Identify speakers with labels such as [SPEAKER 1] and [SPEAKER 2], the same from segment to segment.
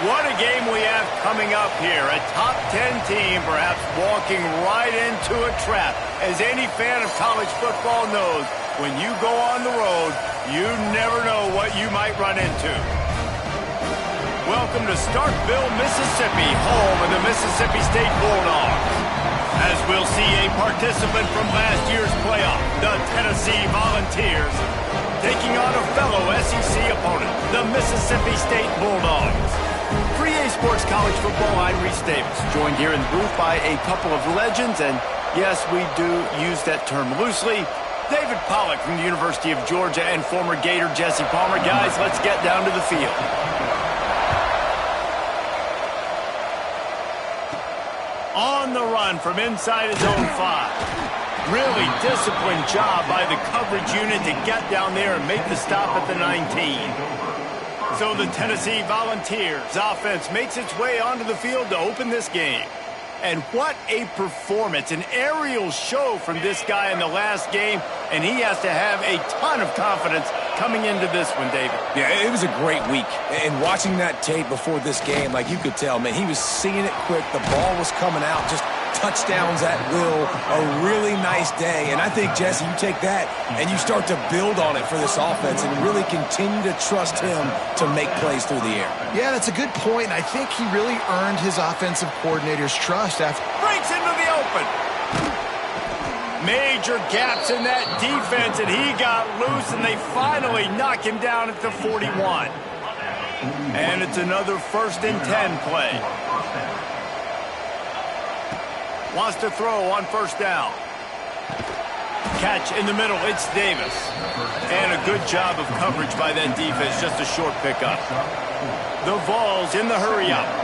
[SPEAKER 1] What a game we have coming up here. A top 10 team perhaps walking right into a trap. As any fan of college football knows, when you go on the road, you never know what you might run into. Welcome to Starkville, Mississippi, home of the Mississippi State Bulldogs. As we'll see a participant from last year's playoff, the Tennessee Volunteers, taking on a fellow SEC opponent, the Mississippi State Bulldogs. For EA Sports College Football, I'm Reese Davis, joined here in the booth by a couple of legends, and yes, we do use that term loosely. David Pollack from the University of Georgia and former Gator Jesse Palmer. Guys, let's get down to the field. On the run from inside his own 5. Really disciplined job by the coverage unit to get down there and make the stop at the 19. So the Tennessee Volunteers offense makes its way onto the field to open this game. And what a performance, an aerial show from this guy in the last game, and he has to have a ton of confidence coming into this one, David.
[SPEAKER 2] Yeah, it was a great week. And watching that tape before this game, like you could tell, man, he was seeing it quick. The ball was coming out, just touchdowns at will. A really nice day. And I think, Jesse, you take that and you start to build on it for this offense and really continue to trust him to make plays through the air.
[SPEAKER 3] Yeah, that's a good point. I think he really earned his offensive coordinator's trust after...
[SPEAKER 1] Breaks into the open. Major gaps in that defense, and he got loose, and they finally knock him down at the 41. And it's another 1st and 10 play. Wants to throw on 1st down. Catch in the middle, it's Davis. And a good job of coverage by that defense, just a short pickup. The Vols in the hurry-up.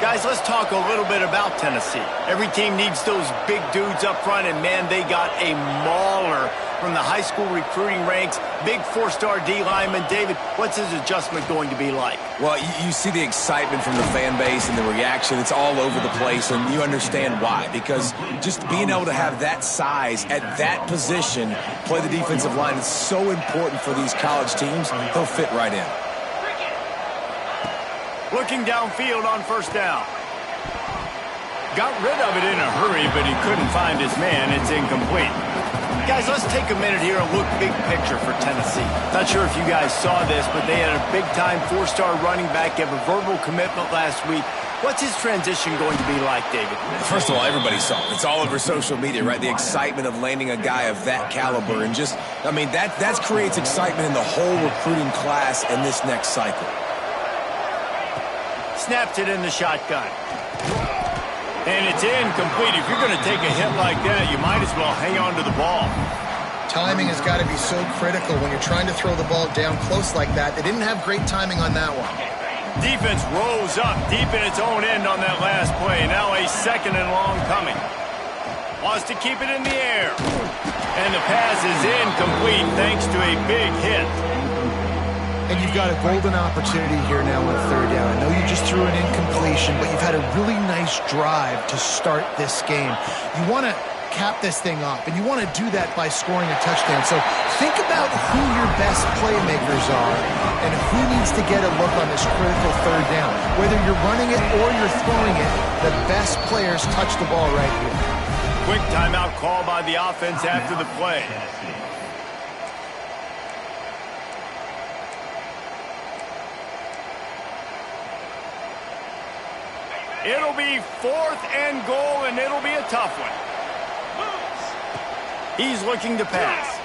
[SPEAKER 1] Guys, let's talk a little bit about Tennessee. Every team needs those big dudes up front, and man, they got a mauler from the high school recruiting ranks. Big 4-star D lineman. David, what's his adjustment going to be like?
[SPEAKER 2] Well, you see the excitement from the fan base and the reaction. It's all over the place, and you understand why. Because just being able to have that size at that position, play the defensive line, is so important for these college teams. He'll fit right in.
[SPEAKER 1] Looking downfield on 1st down. Got rid of it in a hurry, but he couldn't find his man. It's incomplete. Guys, let's take a minute here and look big picture for Tennessee. Not sure if you guys saw this, but they had a big-time 4-star running back give a verbal commitment last week. What's his transition going to be like, David?
[SPEAKER 2] First of all, everybody saw it. It's all over social media, right? The excitement of landing a guy of that caliber. And just, I mean, that creates excitement in the whole recruiting class in this next cycle.
[SPEAKER 1] Snaps it in the shotgun. And it's incomplete. If you're going to take a hit like that, you might as well hang on to the ball.
[SPEAKER 3] Timing has got to be so critical when you're trying to throw the ball down close like that. They didn't have great timing on that one.
[SPEAKER 1] Defense rose up deep in its own end on that last play. Now a 2nd and long coming. Wants to keep it in the air. And the pass is incomplete thanks to a big hit.
[SPEAKER 3] And you've got a golden opportunity here now on 3rd down. I know you just threw an incompletion, but you've had a really nice drive to start this game. You want to cap this thing off, and you want to do that by scoring a touchdown. So think about who your best playmakers are and who needs to get a look on this critical 3rd down. Whether you're running it or you're throwing it, the best players touch the ball right here.
[SPEAKER 1] Quick timeout call by the offense after the play. It'll be 4th and goal, and it'll be a tough one. He's looking to pass.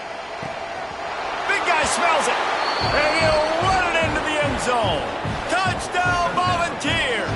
[SPEAKER 1] Big guy smells it, and he'll run it into the end zone. Touchdown, Volunteers!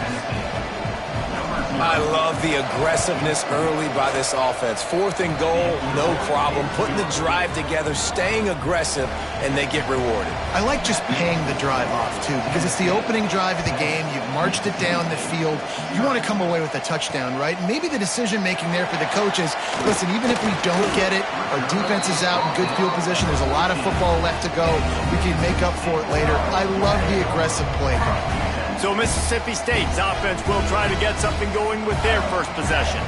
[SPEAKER 2] I love the aggressiveness early by this offense. 4th and goal, no problem. Putting the drive together, staying aggressive, and they get rewarded.
[SPEAKER 3] I like just paying the drive off, too, because it's the opening drive of the game. You've marched it down the field. You want to come away with a touchdown, right? Maybe the decision-making there for the coaches, listen, even if we don't get it, our defense is out in good field position. There's a lot of football left to go. We can make up for it later. I love the aggressive play call.
[SPEAKER 1] So Mississippi State's offense will try to get something going with their first possession.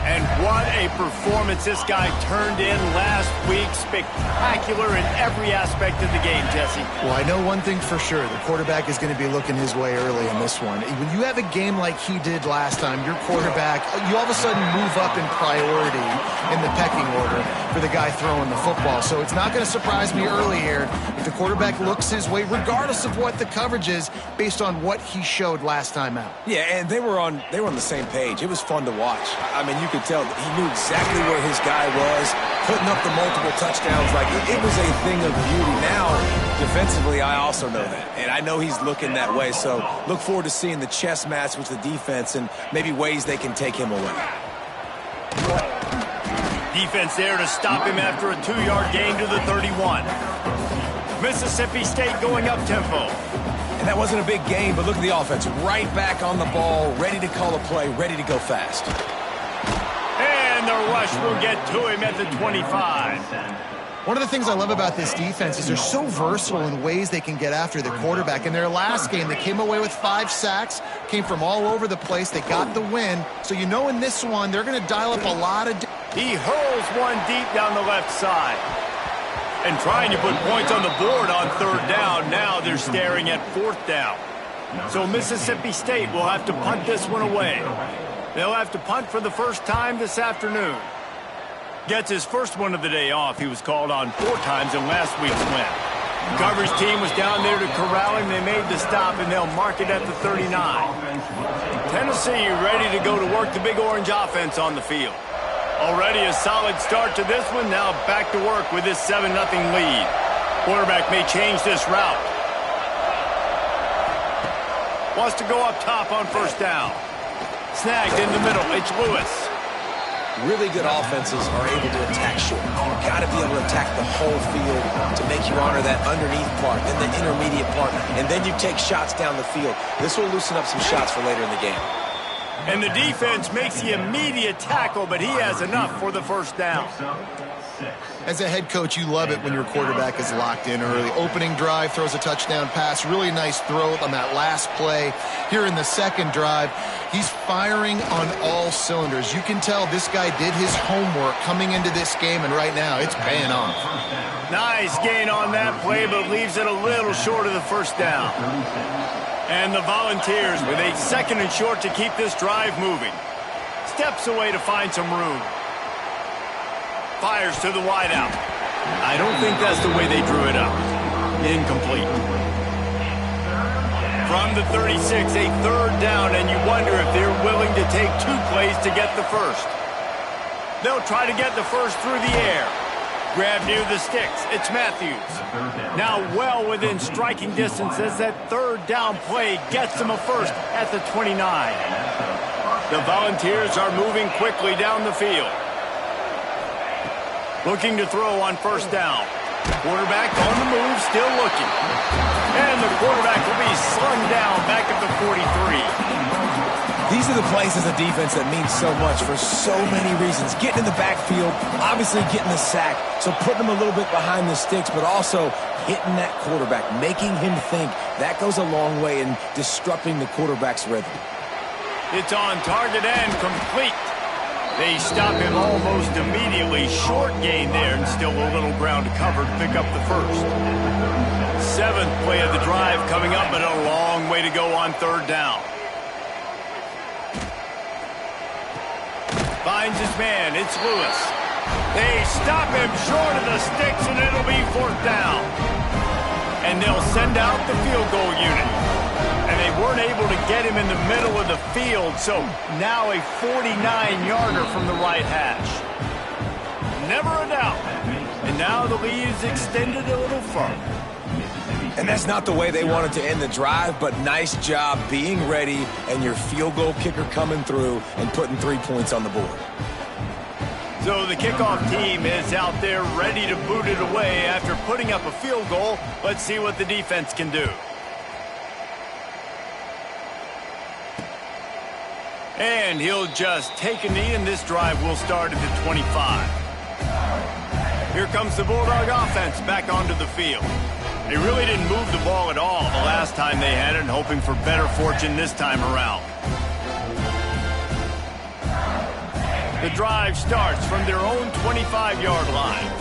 [SPEAKER 1] And what a performance this guy turned in last week. Spectacular in every aspect of the game, Jesse.
[SPEAKER 3] Well, I know one thing for sure. The quarterback is going to be looking his way early in this one. When you have a game like he did last time, your quarterback, you all of a sudden move up in priority in the pecking order for the guy throwing the football. So it's not going to surprise me early here if the quarterback looks his way, regardless of what the coverage is, based on what he showed last time out.
[SPEAKER 2] Yeah, and they were on the same page. It was fun to watch. I mean, you could tell that he knew exactly where his guy was, putting up the multiple touchdowns. Like, it was a thing of beauty. Now, defensively, I also know that. And I know he's looking that way. So look forward to seeing the chess match with the defense and maybe ways they can take him away.
[SPEAKER 1] Defense there to stop him after a 2-yard gain to the 31. Mississippi State going up tempo.
[SPEAKER 2] And that wasn't a big game, but look at the offense. Right back on the ball, ready to call a play, ready to go fast.
[SPEAKER 1] And the rush will get to him at the 25.
[SPEAKER 3] One of the things I love about this defense is they're so versatile in ways they can get after the quarterback. In their last game, they came away with 5 sacks, came from all over the place. They got the win. So you know in this one, they're going to dial up a lot of...
[SPEAKER 1] He hurls one deep down the left side. And trying to put points on the board on 3rd down. Now they're staring at 4th down. So Mississippi State will have to punt this one away. They'll have to punt for the first time this afternoon. Gets his first one of the day off. He was called on 4 times in last week's win. Coverage team was down there to corral him. They made the stop, and they'll mark it at the 39. Tennessee ready to go to work the Big Orange offense on the field. Already a solid start to this one. Now back to work with this 7-0 lead. Quarterback may change this route. Wants to go up top on 1st down. Snagged in the middle. It's Lewis.
[SPEAKER 2] Really good offenses are able to attack short. You've got to be able to attack the whole field to make you honor that underneath part, then the intermediate part, and then you take shots down the field. This will loosen up some shots for later in the game.
[SPEAKER 1] And the defense makes the immediate tackle, but he has enough for the 1st down.
[SPEAKER 3] As a head coach, you love it when your quarterback is locked in early. Opening drive, throws a touchdown pass. Really nice throw on that last play. Here in the 2nd drive, he's firing on all cylinders. You can tell this guy did his homework coming into this game, and right now it's paying off.
[SPEAKER 1] Nice gain on that play, but leaves it a little short of the 1st down. And the Volunteers with a 2nd and short to keep this drive moving. Steps away to find some room. Fires to the wideout. I don't think that's the way they drew it up. Incomplete. From the 36, a 3rd down, and you wonder if they're willing to take 2 plays to get the 1st. They'll try to get the 1st through the air. Grab near the sticks. It's Matthews. Now well within striking distance as that 3rd down play gets them a 1st at the 29. The Volunteers are moving quickly down the field. Looking to throw on 1st down. Quarterback on the move, still looking. And the quarterback will be slung down back at the 43.
[SPEAKER 2] These are the plays as a defense that mean so much for so many reasons. Getting in the backfield, obviously getting the sack, so putting them a little bit behind the sticks, but also hitting that quarterback, making him think. That goes a long way in disrupting the quarterback's rhythm. It's
[SPEAKER 1] on target and complete. They stop him almost immediately. Short gain there and still a little ground to cover to pick up the 1st. 7th play of the drive coming up, but a long way to go on 3rd down. Finds his man. It's Lewis. They stop him short of the sticks, and it'll be 4th down. And they'll send out the field goal unit. And they weren't able to get him in the middle of the field, so now a 49-yarder from the right hash. Never a doubt. And now the lead is extended a little further.
[SPEAKER 2] And that's not the way they wanted to end the drive, but nice job being ready and your field goal kicker coming through and putting 3 points on the board.
[SPEAKER 1] So the kickoff team is out there ready to boot it away after putting up a field goal. Let's see what the defense can do. And he'll just take a knee, and this drive will start at the 25. Here comes the Bulldog offense back onto the field. They really didn't move the ball at all the last time they had it, and hoping for better fortune this time around. The drive starts from their own 25-yard line.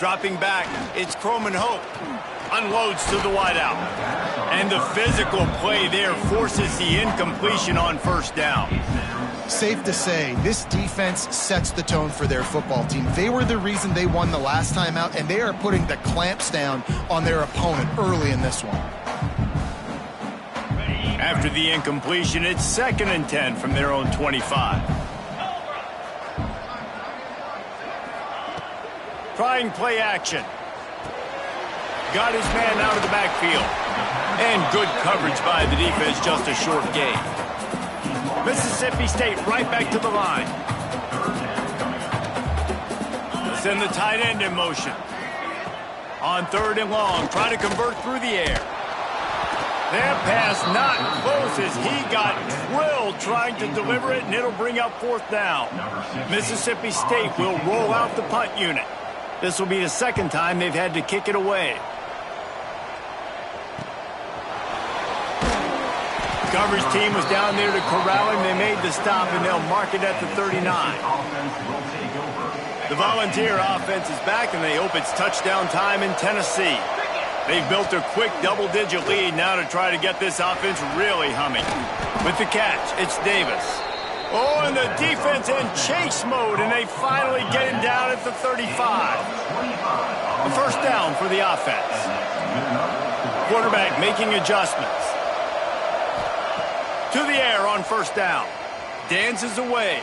[SPEAKER 1] Dropping back, it's Croman Hope. Unloads to the wideout. And the physical play there forces the incompletion on first down.
[SPEAKER 3] Safe to say, this defense sets the tone for their football team. They were the reason they won the last time out, and they are putting the clamps down on their opponent early in this one.
[SPEAKER 1] After the incompletion, it's 2nd and 10 from their own 25. Trying play action. Got his man out of the backfield. And good coverage by the defense, just a short gain. Mississippi State right back to the line. Send the tight end in motion. On 3rd and long, trying to convert through the air. That pass not close as he got drilled trying to deliver it, and it'll bring up 4th down. Mississippi State will roll out the punt unit. This will be the 2nd time they've had to kick it away. Coverage team was down there to corral him. They made the stop, and they'll mark it at the 39. The Volunteer offense is back, and they hope it's touchdown time in Tennessee. They've built a quick double-digit lead now to try to get this offense really humming. With the catch, it's Davis. Oh, and the defense in chase mode, and they finally get him down at the 35. A first down for the offense. Quarterback making adjustments. To the air on first down. Dances away.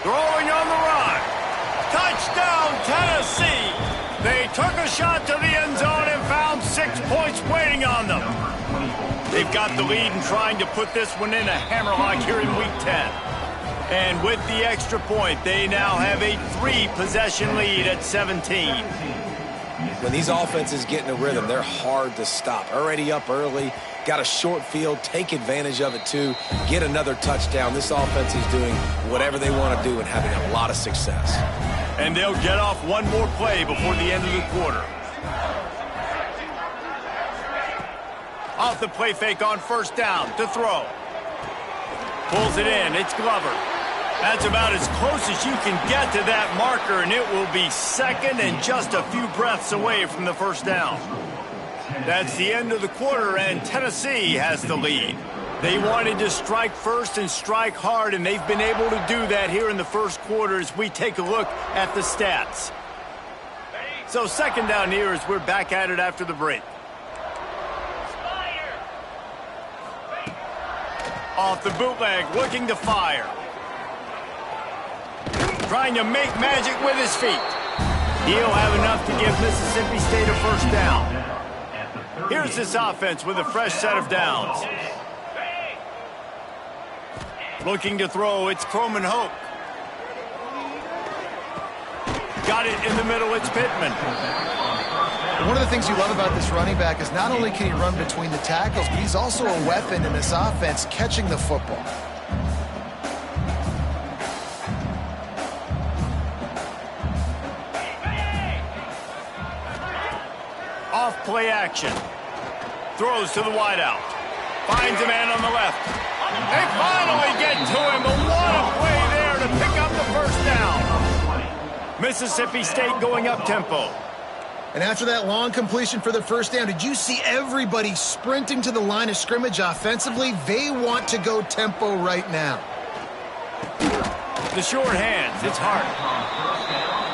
[SPEAKER 1] Throwing on the run. Touchdown, Tennessee! They took a shot to the end zone and found 6 points waiting on them. They've got the lead and trying to put this one in a hammerlock here in Week 10. And with the extra point, they now have a 3-possession lead at 17.
[SPEAKER 2] When these offenses get in a rhythm, they're hard to stop. Already up early, got a short field, take advantage of it too, get another touchdown. This offense is doing whatever they want to do and having a lot of success.
[SPEAKER 1] And they'll get off one more play before the end of the quarter. Off the play fake on first down to throw. Pulls it in. It's Glover. That's about as close as you can get to that marker, and it will be 2nd and just a few breaths away from the first down. That's the end of the quarter, and Tennessee has the lead. They wanted to strike first and strike hard, and they've been able to do that here in the first quarter as we take a look at the stats. So 2nd down here as we're back at it after the break. Off the bootleg, looking to fire. Trying to make magic with his feet. He'll have enough to give Mississippi State a first down. Here's this offense with a fresh set of downs. Looking to throw, it's Croman Hope. Got it in the middle, it's Pittman.
[SPEAKER 3] One of the things you love about this running back is not only can he run between the tackles, but he's also a weapon in this offense catching the football.
[SPEAKER 1] Off play action. Throws to the wideout. Finds a man on the left. They finally get to him, but what a play there to pick up the first down. Mississippi State going up tempo.
[SPEAKER 3] And after that long completion for the first down, did you see everybody sprinting to the line of scrimmage offensively? They want to go tempo right now.
[SPEAKER 1] The short hands, it's Hart.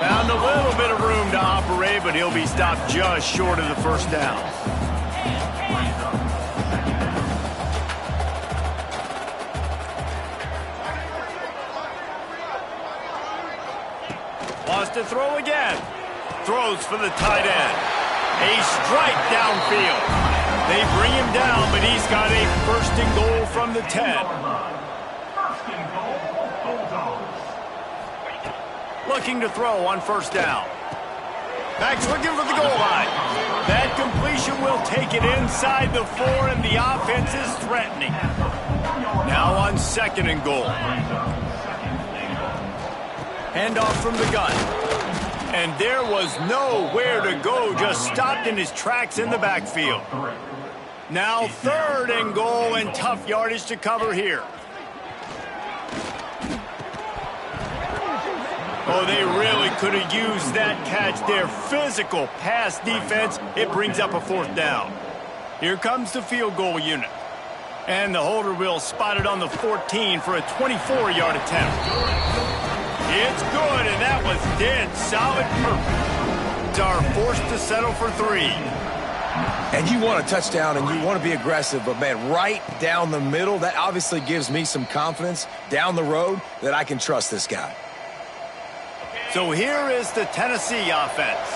[SPEAKER 1] Found a little bit of room to operate, but he'll be stopped just short of the first down. Wants to throw again. Throws for the tight end. A strike downfield. They bring him down, but he's got a 1st and goal from the 10. Looking to throw on first down. Back's looking for the goal line. That completion will take it inside the 4, and the offense is threatening. Now on 2nd and goal. Handoff from the gun. And there was nowhere to go, just stopped in his tracks in the backfield. Now 3rd and goal, and tough yardage to cover here. Oh, they really could have used that catch there. Physical pass defense. It brings up a 4th down. Here comes the field goal unit. And the holder will spot it on the 14 for a 24-yard attempt. It's good, and that was dead solid perfect. Are forced to settle for 3.
[SPEAKER 2] And you want a touchdown and you want to be aggressive, but, man, right down the middle, that obviously gives me some confidence down the road that I can trust this guy.
[SPEAKER 1] So here is the Tennessee offense.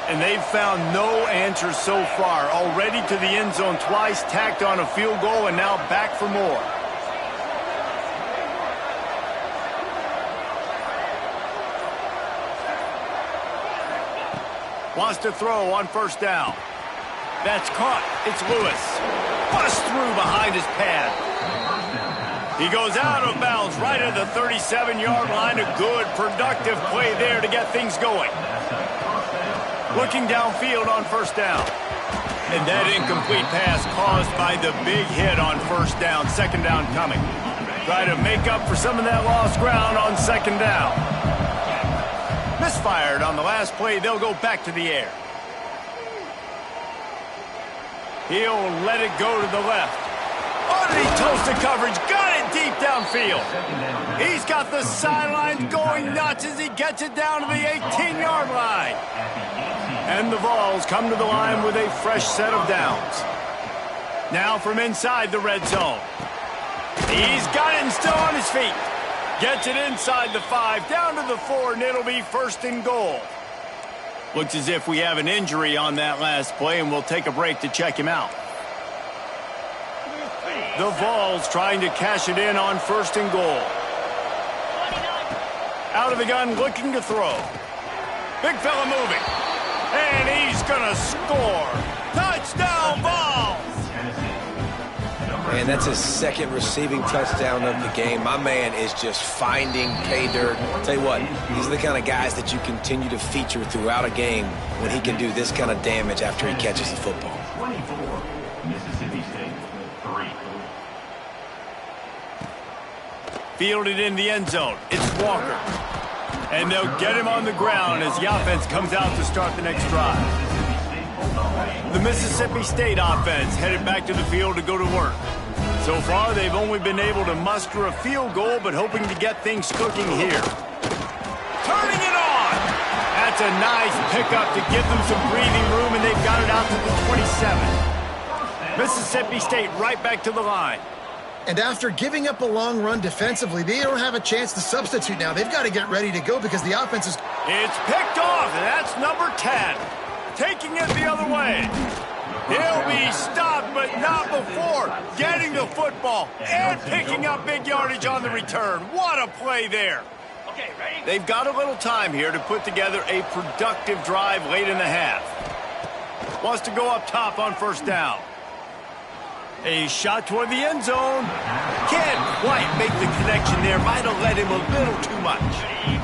[SPEAKER 1] And they've found no answers so far. Already to the end zone twice, tacked on a field goal, and now back for more. Wants to throw on 1st down. That's caught. It's Lewis. Bust through behind his pad. He goes out of bounds right at the 37-yard line. A good, productive play there to get things going. Looking downfield on 1st down. And that incomplete pass caused by the big hit on 1st down. 2nd down coming. Try to make up for some of that lost ground on 2nd down. Misfired on the last play. They'll go back to the air. He'll let it go to the left. Underneath toasted coverage. Got it deep downfield. He's got the sidelines going nuts as he gets it down to the 18-yard line. And the Vols come to the line with a fresh set of downs. Now from inside the red zone. He's got it and still on his feet. Gets it inside the 5, down to the 4, and it'll be 1st and goal. Looks as if we have an injury on that last play, and we'll take a break to check him out. The Vols trying to cash it in on 1st and goal. Out of the gun, looking to throw. Big fella moving. And he's going to score. Touchdown, Vols!
[SPEAKER 2] And that's his 2nd receiving touchdown of the game. My man is just finding pay dirt. Tell you what, these are the kind of guys that you continue to feature throughout a game when he can do this kind of damage after he catches the football.
[SPEAKER 4] 24, Mississippi State, 3.
[SPEAKER 1] Fielded in the end zone. It's Walker. And they'll get him on the ground as the offense comes out to start the next drive. The Mississippi State offense headed back to the field to go to work. So far, they've only been able to muster a field goal, but hoping to get things cooking here. Turning it on! That's a nice pickup to give them some breathing room, and they've got it out to the 27. Mississippi State right back to the line.
[SPEAKER 3] And after giving up a long run defensively, they don't have a chance to substitute now. They've got to get ready to go because the offense is...
[SPEAKER 1] It's picked off, and that's number 10. Taking it the other way. He'll be stopped, but not before getting the football and picking up big yardage on the return. What a play there. Okay, ready? They've got a little time here to put together a productive drive late in the half. Wants to go up top on 1st down. A shot toward the end zone. Can't quite make the connection there. Might have led him a little too much.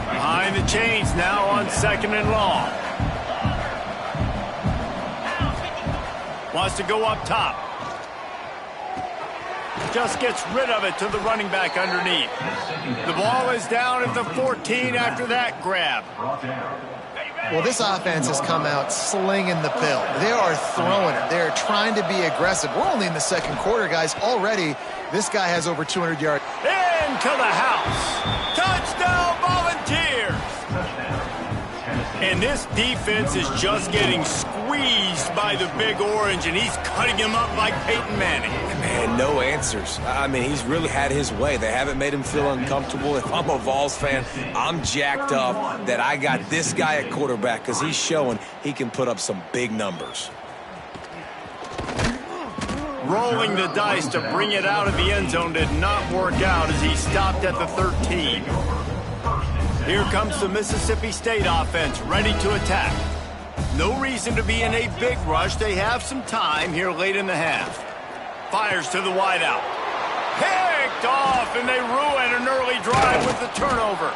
[SPEAKER 1] Behind the chains now on 2nd and long. Wants to go up top. Just gets rid of it to the running back underneath. The ball is down at the 14 after that grab.
[SPEAKER 3] Well, this offense has come out slinging the pill. They are throwing it. They're trying to be aggressive. We're only in the 2nd quarter, guys. Already, this guy has over 200 yards.
[SPEAKER 1] Into the house. Touchdown, Volunteers. And this defense is just getting squeezed by the Big Orange, and he's cutting him up like Peyton Manning.
[SPEAKER 2] Man, no answers. I mean, he's really had his way. They haven't made him feel uncomfortable. If I'm a Vols fan, I'm jacked up that I got this guy at quarterback because he's showing he can put up some big numbers.
[SPEAKER 1] Rolling the dice to bring it out of the end zone did not work out as he stopped at the 13. Here comes the Mississippi State offense ready to attack. No reason to be in a big rush. They have some time here late in the half. Fires to the wideout. Picked off, and they ruin an early drive with the turnover.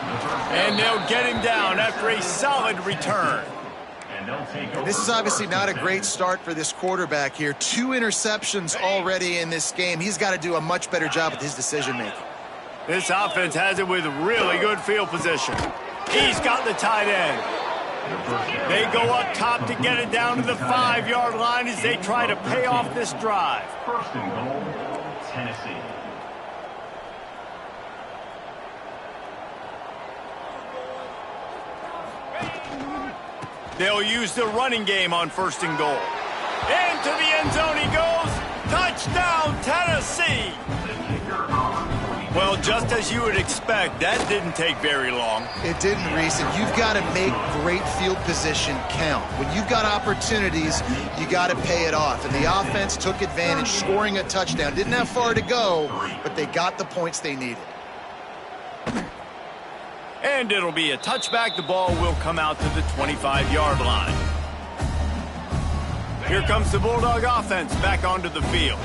[SPEAKER 1] And they'll get him down after a solid return.
[SPEAKER 3] This is obviously not a great start for this quarterback here. 2 interceptions already in this game. He's got to do a much better job with his decision-making.
[SPEAKER 1] This offense has it with really good field position. He's got the tight end. They go up top to get it down to the 5-yard line as they try to pay off this drive.
[SPEAKER 4] First and goal, Tennessee.
[SPEAKER 1] They'll use the running game on first and goal. Into the end zone he goes. Touchdown, Tennessee! Well, just as you would expect, that didn't take very long.
[SPEAKER 3] It didn't, Reese, and you've got to make great field position count. When you've got opportunities, you got to pay it off. And the offense took advantage, scoring a touchdown. Didn't have far to go, but they got the points they needed.
[SPEAKER 1] And it'll be a touchback. The ball will come out to the 25-yard line. Here comes the Bulldog offense back onto the field.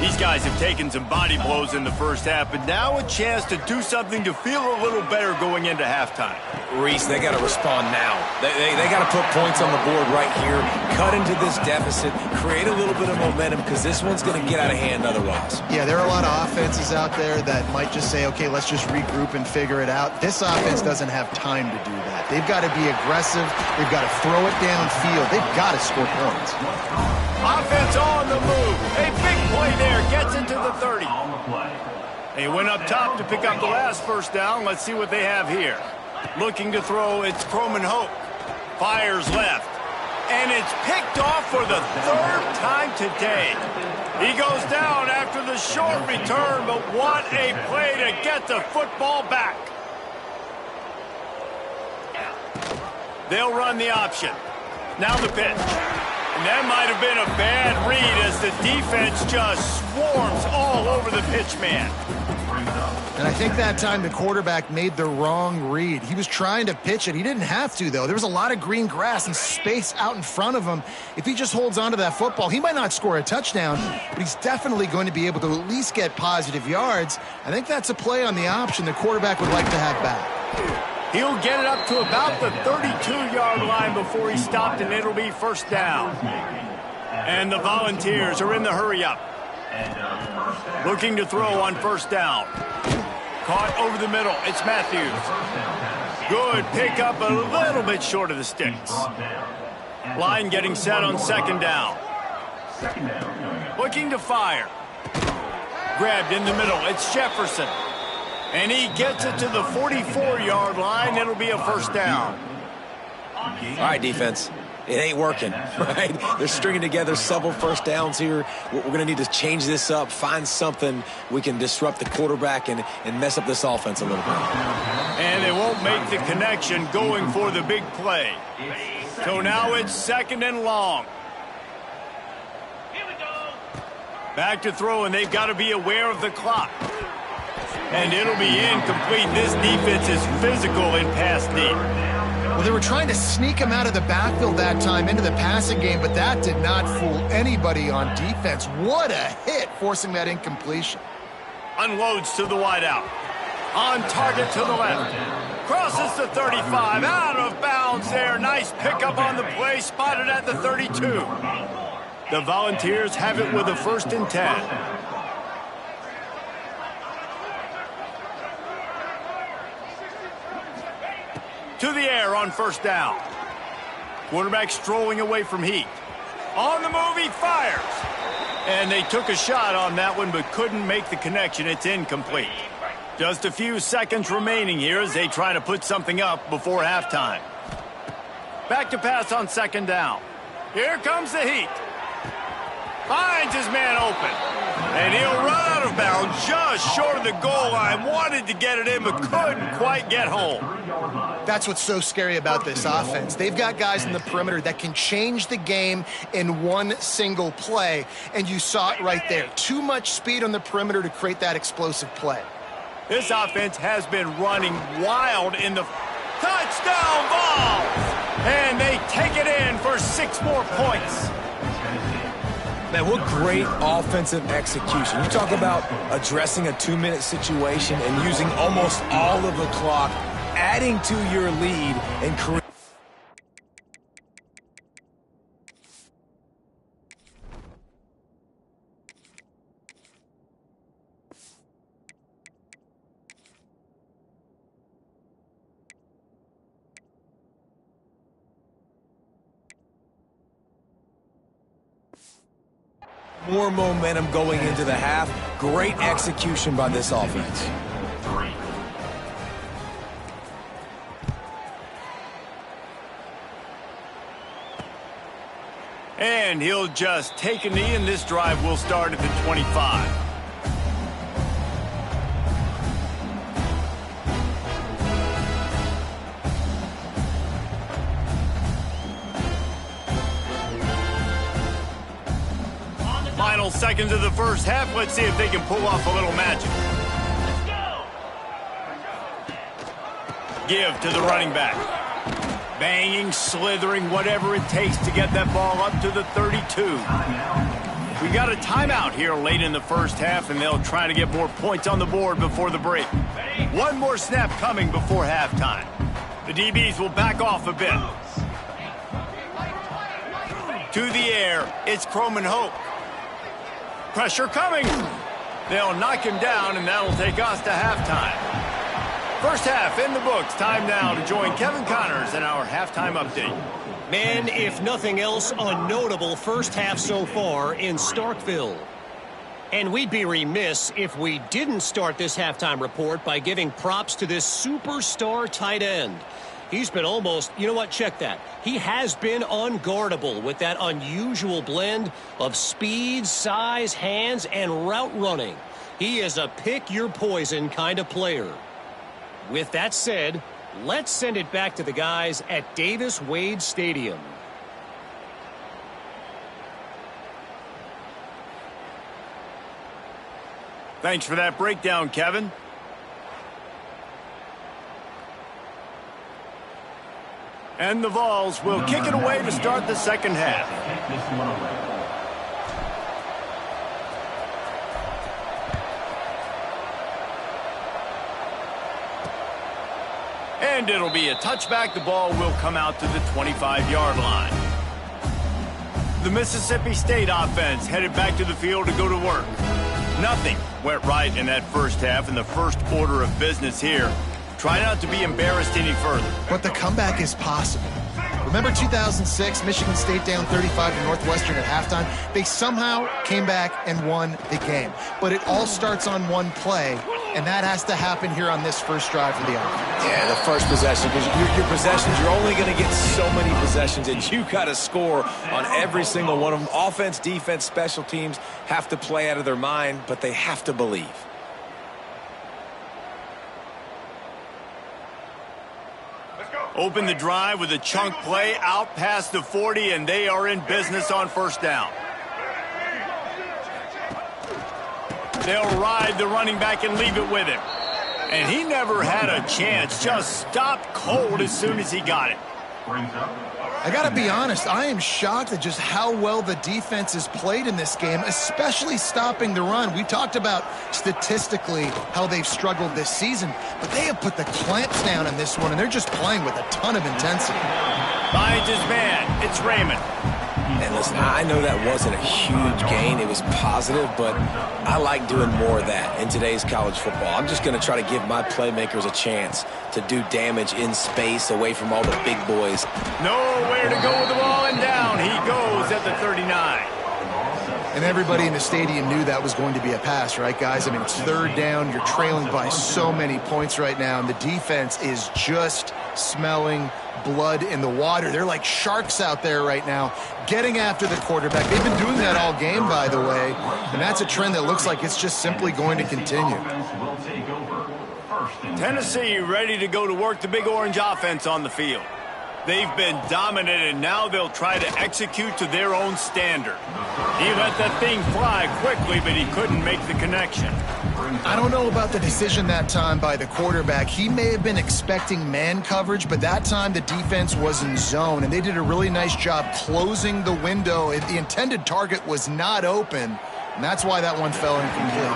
[SPEAKER 1] These guys have taken some body blows in the first half, but now a chance to do something to feel a little better going into halftime.
[SPEAKER 2] Reese, they got to respond now. They got to put points on the board right here, cut into this deficit, create a little bit of momentum, because this one's going to get out of hand otherwise.
[SPEAKER 3] Yeah, there are a lot of offenses out there that might just say, okay, let's just regroup and figure it out. This offense doesn't have time to do that. They've got to be aggressive. They've got to throw it downfield. They've got to score points.
[SPEAKER 1] Offense on the move. A big play there. Gets into the 30. They went up top to pick up the last first down. Let's see what they have here. Looking to throw, it's Croman Hoke. Fires left. And it's picked off for the 3rd time today. He goes down after the short return, but what a play to get the football back. They'll run the option. Now the pitch. And that might have been a bad read as the defense just swarms all over the pitch man.
[SPEAKER 3] And I think that time the quarterback made the wrong read. He was trying to pitch it. He didn't have to, though. There was a lot of green grass and space out in front of him. If he just holds on to that football, he might not score a touchdown, but he's definitely going to be able to at least get positive yards. I think that's a play on the option the quarterback would like to have back.
[SPEAKER 1] He'll get it up to about the 32-yard line before he stopped, and it'll be first down. And the Volunteers are in the hurry-up. Looking to throw on first down. Caught over the middle. It's Matthews. Good pickup, a little bit short of the sticks. Line getting set on second down. Looking to fire. Grabbed in the middle. It's Jefferson. And he gets it to the 44-yard line. It'll be a first down.
[SPEAKER 2] All right, defense. It ain't working, right? They're stringing together several first downs here. We're going to need to change this up, find something we can disrupt the quarterback and mess up this offense a little bit.
[SPEAKER 1] And they won't make the connection going for the big play. So now it's second and long. Back to throw, and they've got to be aware of the clock. And it'll be incomplete. This defense is physical in pass deep.
[SPEAKER 3] Well, they were trying to sneak him out of the backfield that time into the passing game, but that did not fool anybody on defense. What a hit, forcing that incompletion.
[SPEAKER 1] Unloads to the wideout. On target to the left. Crosses the 35. Out of bounds there. Nice pickup on the play. Spotted at the 32. The Volunteers have it with a 1st and 10. To the air on first down. Quarterback strolling away from Heat. On the move, he fires. And they took a shot on that one, but couldn't make the connection. It's incomplete. Just a few seconds remaining here as they try to put something up before halftime. Back to pass on second down. Here comes the Heat. Finds his man open. And he'll run out of bounds just short of the goal line. Wanted to get it in, but couldn't quite get home.
[SPEAKER 3] That's what's so scary about this offense. They've got guys in the perimeter that can change the game in one single play, and you saw it right there. Too much speed on the perimeter to create that explosive play.
[SPEAKER 1] This offense has been running wild in the touchdown ball, and they take it in for 6 more points.
[SPEAKER 2] Man, what great offensive execution. You talk about addressing a 2-minute situation and using almost all of the clock, adding to your lead and creating. More momentum going into the half. Great execution by this offense.
[SPEAKER 4] 3.
[SPEAKER 1] And he'll just take a knee, and this drive will start at the 25. Final seconds of the first half. Let's see if they can pull off a little magic. Give to the running back. Banging, slithering, whatever it takes to get that ball up to the 32. We got a timeout here late in the first half, and they'll try to get more points on the board before the break. One more snap coming before halftime. The DBs will back off a bit. To the air, it's Croman Hope. Pressure coming. They'll knock him down, and that'll take us to halftime. First half in the books. Time now to join Kevin Connors in our halftime update.
[SPEAKER 5] Man, if nothing else, a notable first half so far in Starkville. And we'd be remiss if we didn't start this halftime report by giving props to this superstar tight end. He's been almost, you know what, check that. He has been unguardable with that unusual blend of speed, size, hands, and route running. He is a pick-your-poison kind of player. With that said, let's send it back to the guys at Davis-Wade Stadium.
[SPEAKER 1] Thanks for that breakdown, Kevin. And the Vols will kick it away to start the second half.
[SPEAKER 4] Kick this one away.
[SPEAKER 1] And it'll be a touchback. The ball will come out to the 25-yard line. The Mississippi State offense headed back to the field to go to work. Nothing went right in that first half, and the first order of business here. Try not to be embarrassed any further.
[SPEAKER 3] But the comeback is possible. Remember 2006, Michigan State down 35 to Northwestern at halftime? They somehow came back and won the game. But it all starts on one play, and that has to happen here on this first drive for the offense.
[SPEAKER 2] Yeah, the first possession, because your possessions, you're only going to get so many possessions, and you got to score on every single one of them. Offense, defense, special teams have to play out of their mind, but they have to believe.
[SPEAKER 1] Open the drive with a chunk play out past the 40, and they are in business on first down. They'll ride the running back and leave it with him. And he never had a chance, just stopped cold as soon as he got it.
[SPEAKER 4] Brings up.
[SPEAKER 3] I got to be honest, I am shocked at just how well the defense has played in this game, especially stopping the run. We talked about statistically how they've struggled this season, but they have put the clamps down in this one, and they're just playing with a ton of intensity.
[SPEAKER 1] Finds his man. It's Raymond.
[SPEAKER 2] And listen, I know that wasn't a huge gain. It was positive, but I like doing more of that in today's college football. I'm just going to try to give my playmakers a chance to do damage in space away from all the big boys.
[SPEAKER 1] Nowhere to go with the ball, and down he goes at the 39.
[SPEAKER 3] And everybody in the stadium knew that was going to be a pass, right, guys? I mean, it's third down. You're trailing by so many points right now, and the defense is just smelling blood in the water. They're like sharks out there right now, getting after the quarterback. They've been doing that all game, by the way, and that's a trend that looks like it's just simply going to continue.
[SPEAKER 4] Will take over. First and
[SPEAKER 1] Tennessee ready to go to work, the Big Orange offense on the field. They've been dominant, and now they'll try to execute to their own standard. He let that thing fly quickly, but he couldn't make the connection.
[SPEAKER 3] I don't know about the decision that time by the quarterback. He may have been expecting man coverage, but that time the defense was in zone, and they did a really nice job closing the window. The intended target was not open, and that's why that one fell incomplete.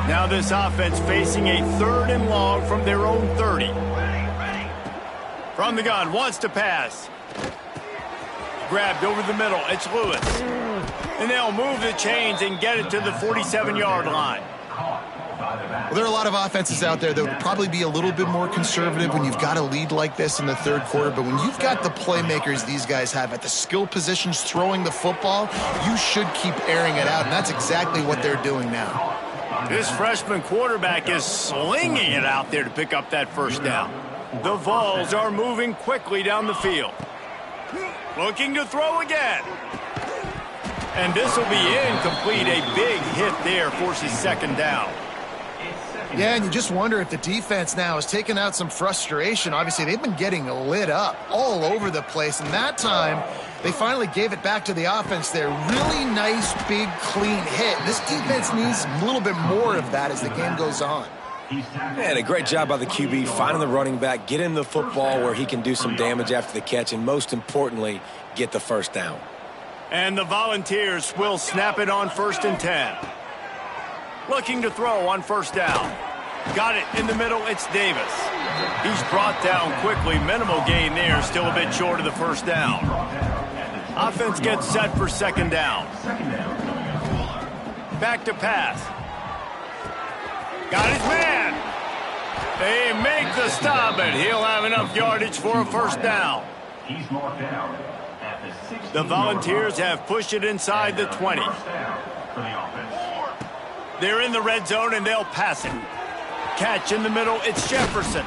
[SPEAKER 1] Now this offense facing a 3rd and long from their own 30. From the gun, wants to pass. Grabbed over the middle, it's Lewis. And they'll move the chains and get it to the 47-yard line.
[SPEAKER 3] Well, there are a lot of offenses out there that would probably be a little bit more conservative when you've got a lead like this in the third quarter. But when you've got the playmakers these guys have at the skill positions throwing the football, you should keep airing it out. And that's exactly what they're doing now.
[SPEAKER 1] This freshman quarterback is slinging it out there to pick up that first down. The Vols are moving quickly down the field. Looking to throw again. And this will be incomplete. A big hit there forces second down.
[SPEAKER 3] Yeah, and you just wonder if the defense now has taken out some frustration. Obviously, they've been getting lit up all over the place. And that time, they finally gave it back to the offense there. Really nice, big, clean hit. This defense needs a little bit more of that as the game goes on.
[SPEAKER 2] And a great job by the QB, finding the running back, get him the football where he can do some damage after the catch, and most importantly, get the first down.
[SPEAKER 1] And the Volunteers will snap it on 1st and 10. Looking to throw on first down. Got it in the middle, it's Davis. He's brought down quickly, minimal gain there, still a bit short of the first down. Offense gets set for second down. Back to pass. Got his man. They make the stop, and he'll have enough yardage for a first down.
[SPEAKER 4] He's marked down at the 16.
[SPEAKER 1] The Volunteers have pushed it inside the 20.
[SPEAKER 4] First down for the offense.
[SPEAKER 1] They're in the red zone, and they'll pass it. Catch in the middle, it's Jefferson.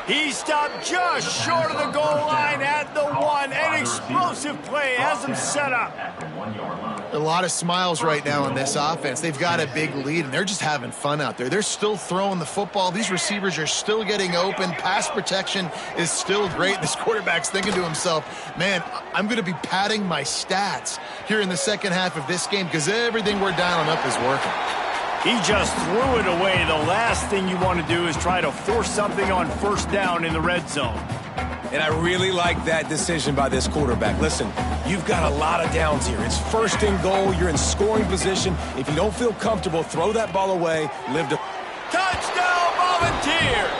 [SPEAKER 1] He stopped just short of the goal line at the 1. An explosive play has him set up.
[SPEAKER 4] At the 1 yard line.
[SPEAKER 3] A lot of smiles right now in this offense. They've got a big lead, and they're just having fun out there. They're still throwing the football. These receivers are still getting open. Pass protection is still great. This quarterback's thinking to himself, man, I'm going to be padding my stats here in the second half of this game because everything we're dialing up is working.
[SPEAKER 1] He just threw it away. The last thing you want to do is try to force something on first down in the red zone.
[SPEAKER 2] And I really like that decision by this quarterback. Listen, you've got a lot of downs here. It's 1st and goal. You're in scoring position. If you don't feel comfortable, throw that ball away. Live to...
[SPEAKER 1] Touchdown, Volunteers!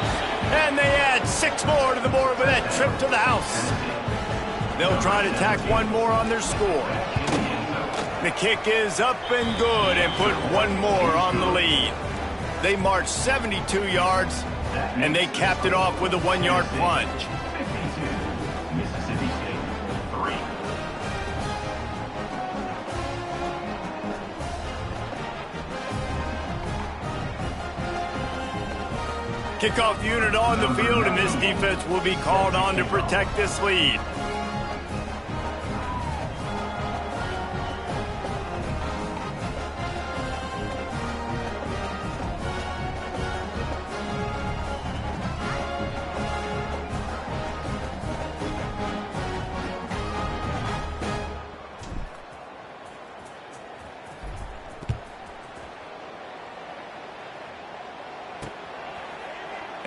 [SPEAKER 1] And they add 6 more to the board with that trip to the house. They'll try to tack one more on their score. The kick is up and good and put one more on the lead. They marched 72 yards, and they capped it off with a 1-yard plunge.
[SPEAKER 4] 52, Mississippi State 3.
[SPEAKER 1] Kickoff unit on the field, and this defense will be called on to protect this lead.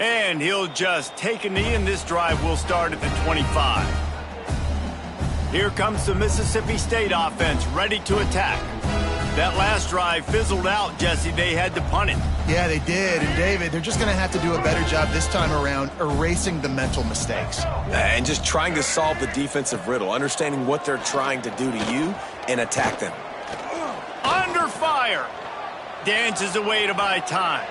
[SPEAKER 1] And he'll just take a knee, and this drive will start at the 25. Here comes the Mississippi State offense, ready to attack. That last drive fizzled out, Jesse. They had to punt it.
[SPEAKER 3] Yeah, they did. And, David, they're just going to have to do a better job this time around erasing the mental mistakes.
[SPEAKER 2] And just trying to solve the defensive riddle, understanding what they're trying to do to you and attack them.
[SPEAKER 1] Under fire. Dances away to buy time.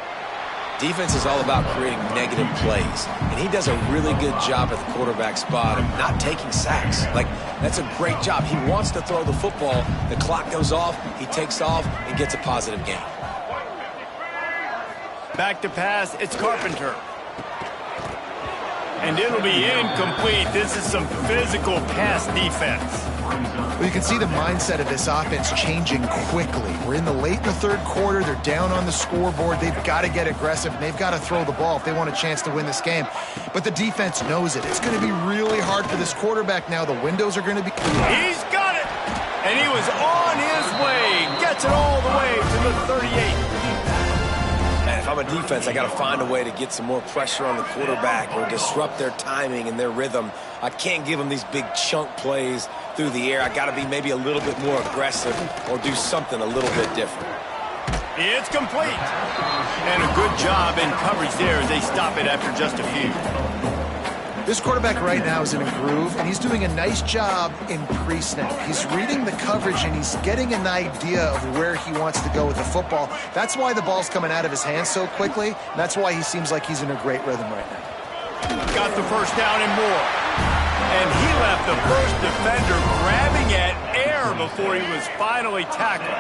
[SPEAKER 2] Defense is all about creating negative plays, and he does a really good job at the quarterback spot of not taking sacks. Like, that's a great job. He wants to throw the football. The clock goes off, he takes off, and gets a positive gain.
[SPEAKER 1] Back to pass, it's Carpenter. And it'll be incomplete. This is some physical pass defense.
[SPEAKER 3] Well, you can see the mindset of this offense changing quickly. We're in the third quarter. They're down on the scoreboard. They've got to get aggressive, and they've got to throw the ball if they want a chance to win this game. But the defense knows it. It's going to be really hard for this quarterback now. The windows are going to be...
[SPEAKER 1] He's got it! And he was on his way. Gets it all the way to the 38.
[SPEAKER 2] Man, if I'm a defense, I got to find a way to get some more pressure on the quarterback or disrupt their timing and their rhythm. I can't give them these big chunk plays through the air. I got to be maybe a little bit more aggressive or do something a little bit different.
[SPEAKER 1] It's complete. And a good job in coverage there as they stop it after just a few.
[SPEAKER 3] This quarterback right now is in a groove, and he's doing a nice job in pre-snap. He's reading the coverage, and he's getting an idea of where he wants to go with the football. That's why the ball's coming out of his hands so quickly, and that's why he seems like he's in a great rhythm right now.
[SPEAKER 1] Got the first down and more. And he left the first defender grabbing at air before he was finally tackled.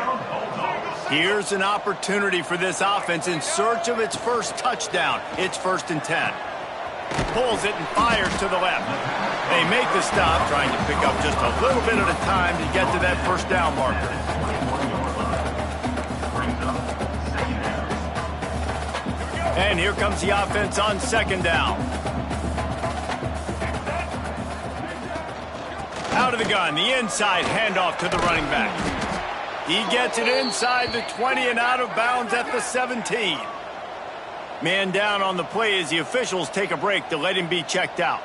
[SPEAKER 1] Here's an opportunity for this offense in search of its first touchdown. It's 1st and 10. Pulls it and fires to the left. They make the stop, trying to pick up just a little bit at a time to get to that first down marker. And here comes the offense on 2nd down. Out of the gun, the inside handoff to the running back. He gets it inside the 20 and out of bounds at the 17. Man down on the play as the officials take a break to let him be checked out.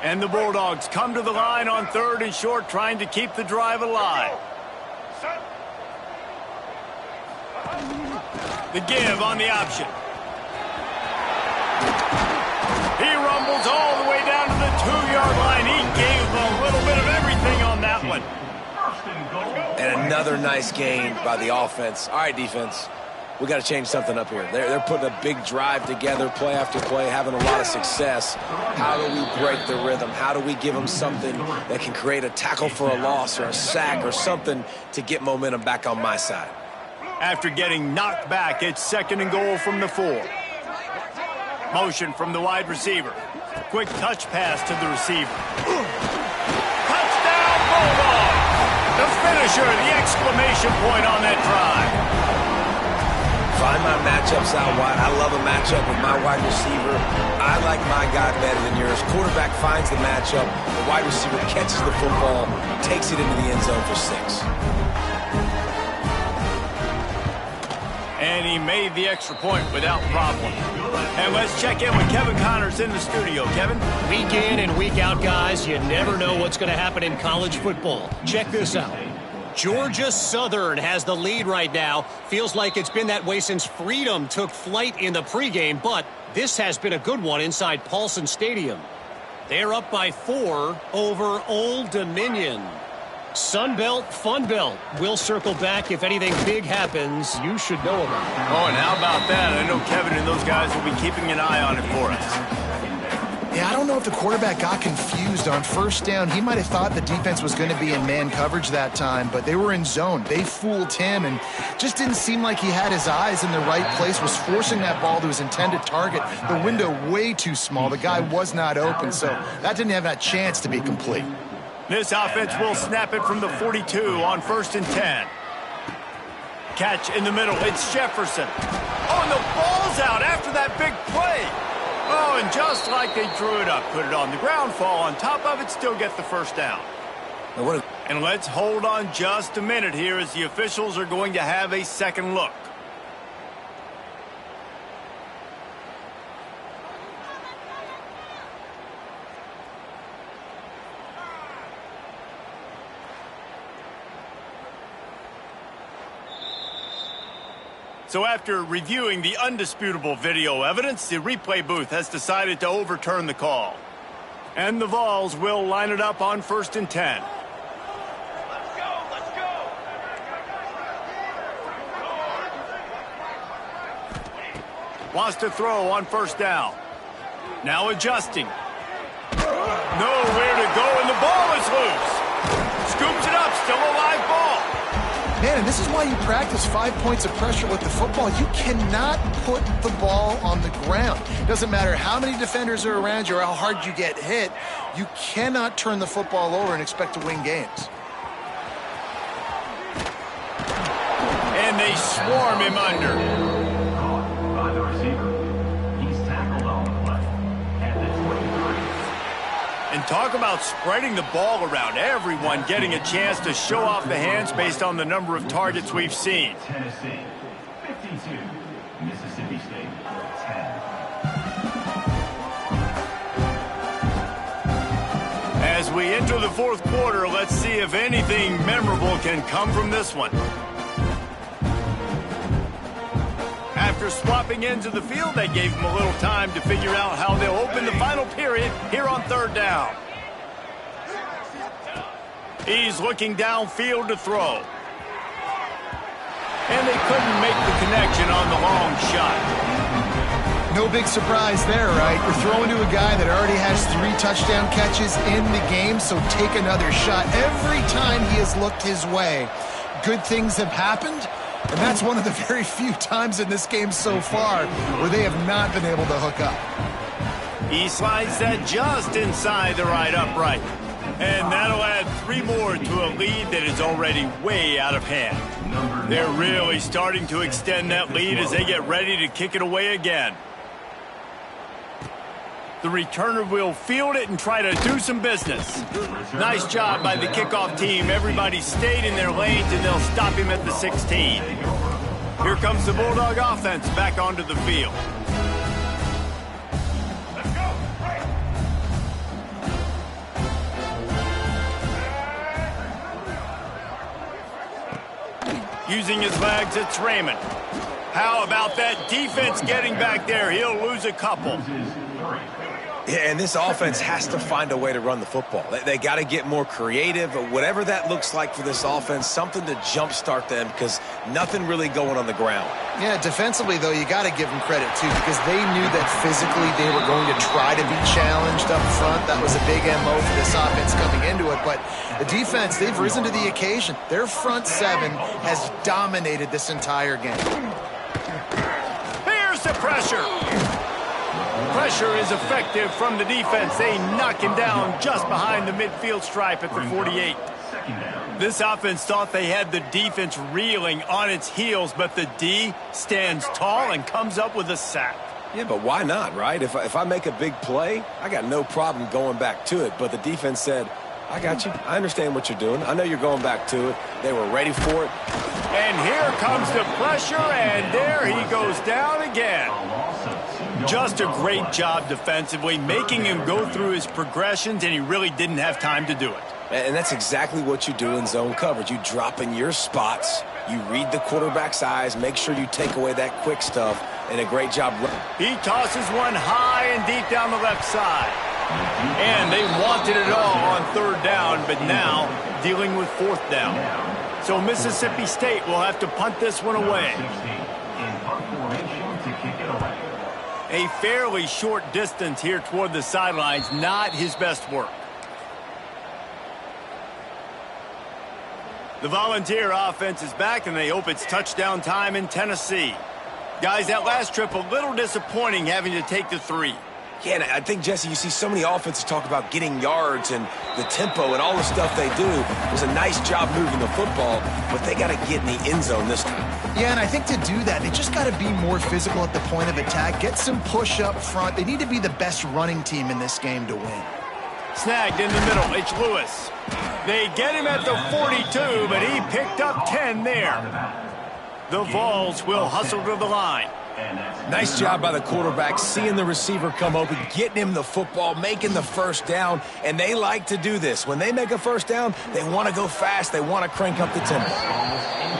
[SPEAKER 1] And the Bulldogs come to the line on 3rd and short, trying to keep the drive alive. The give on the option. He rumbles all the way down to the 2-yard line. He gave a little bit of everything on that one.
[SPEAKER 2] And another nice gain by the offense. All right, defense, we got to change something up here. They're putting a big drive together, play after play, having a lot of success. How do we break the rhythm? How do we give them something that can create a tackle for a loss or a sack or something to get momentum back on my side?
[SPEAKER 1] After getting knocked back, it's 2nd and goal from the 4. Motion from the wide receiver. Quick touch pass to the receiver. Touchdown, Bulldogs! The finisher, the exclamation point on that drive.
[SPEAKER 2] Find my matchups out wide. I love a matchup with my wide receiver. I like my guy better than yours. Quarterback finds the matchup. The wide receiver catches the football, takes it into the end zone for 6.
[SPEAKER 1] And he made the extra point without problem. And let's check in with Kevin Connors in the studio. Kevin?
[SPEAKER 5] Week in and week out, guys, you never know what's going to happen in college football. Check this out. Georgia Southern has the lead right now. Feels like it's been that way since Freedom took flight in the pregame, but this has been a good one inside Paulson Stadium. They're up by 4 over Old Dominion. Sunbelt, Funbelt. We'll circle back if anything big happens you should know about.
[SPEAKER 1] Oh, and how about that? I know Kevin and those guys will be keeping an eye on it for us.
[SPEAKER 3] Yeah, I don't know if the quarterback got confused on 1st down. He might have thought the defense was going to be in man coverage that time, but they were in zone. They fooled him and just didn't seem like he had his eyes in the right place, was forcing that ball to his intended target. The window way too small. The guy was not open, so that didn't have that chance to be complete.
[SPEAKER 1] This offense will snap it from the 42 on 1st and 10. Catch in the middle. It's Jefferson. Oh, and the ball's out after that big play. Oh, and just like they drew it up, put it on the ground, fall on top of it, still get the first down. And let's hold on just a minute here as the officials are going to have a second look. So after reviewing the undisputable video evidence, the replay booth has decided to overturn the call. And the Vols will line it up on 1st and 10. Let's go! Wants to throw on 1st down. Now adjusting. Nowhere to go, and the ball is loose. Scoops it up, still a live ball.
[SPEAKER 3] Man, and this is why you practice 5 points of pressure with the football. You cannot put the ball on the ground. Doesn't matter how many defenders are around you or how hard you get hit. You cannot turn the football over and expect to win games.
[SPEAKER 1] And they swarm him under.
[SPEAKER 4] By the receiver. He's tackled on the play at the 23.
[SPEAKER 1] And talk about spreading the ball around. Everyone getting a chance to show off the hands based on the number of targets we've seen.
[SPEAKER 4] Tennessee, 52. Mississippi State, 10.
[SPEAKER 1] As we enter the 4th quarter, let's see if anything memorable can come from this one. After swapping ends of the field, that gave them a little time to figure out how they'll open the final period here on third down. He's looking downfield to throw. And they couldn't make the connection on the long shot.
[SPEAKER 3] No big surprise there, right? You're throwing to a guy that already has 3 touchdown catches in the game, so take another shot. Every time he has looked his way, good things have happened, and that's one of the very few times in this game so far where they have not been able to hook up.
[SPEAKER 1] He slides that just inside the right upright. And that'll add 3 more to a lead that is already way out of hand. They're really starting to extend that lead as they get ready to kick it away again. The returner will field it and try to do some business. Nice job by the kickoff team. Everybody stayed in their lanes, and they'll stop him at the 16. Here comes the Bulldog offense back onto the field. Using his legs, it's Raymond. How about that defense getting back there? He'll lose a couple.
[SPEAKER 2] Yeah, and this offense has to find a way to run the football. They got to get more creative, whatever that looks like for this offense, something to jumpstart them because nothing really going on the ground.
[SPEAKER 3] Yeah, defensively, though, you got to give them credit, too, because they knew that physically they were going to try to be challenged up front. That was a big MO for this offense coming into it. But the defense, they've risen to the occasion. Their front 7 has dominated this entire game.
[SPEAKER 1] Here's the pressure. Pressure is effective from the defense. They knock him down just behind the midfield stripe at the 48. This offense thought they had the defense reeling on its heels, but the D stands tall and comes up with a sack.
[SPEAKER 2] Yeah, but why not, right? If I make a big play, I got no problem going back to it. But the defense said, I got you. I understand what you're doing. I know you're going back to it. They were ready for it.
[SPEAKER 1] And here comes the pressure, and there he goes down again. Just a great job defensively, making him go through his progressions, and he really didn't have time to do it.
[SPEAKER 2] And that's exactly what you do in zone coverage. You drop in your spots, you read the quarterback's eyes, make sure you take away that quick stuff, and a great job.
[SPEAKER 1] He tosses one high and deep down the left side. And they wanted it all on third down, but now dealing with fourth down. So Mississippi State will have to punt this one away. A fairly short distance here toward the sidelines, not his best work. The Volunteer offense is back, and they hope it's touchdown time in Tennessee. Guys, that last trip a little disappointing having to take the 3.
[SPEAKER 2] Yeah, and I think, Jesse, you see so many offenses talk about getting yards and the tempo and all the stuff they do. It was a nice job moving the football, but they got to get in the end zone this time.
[SPEAKER 3] Yeah, and I think to do that, they just got to be more physical at the point of attack, get some push up front. They need to be the best running team in this game to win.
[SPEAKER 1] Snagged in the middle, H. Lewis. They get him at the 42, but he picked up 10 there. The Vols will hustle to the line.
[SPEAKER 2] Nice job by the quarterback, seeing the receiver come open, getting him the football, making the first down, and they like to do this. When they make a first down, they want to go fast, they want to crank up the tempo.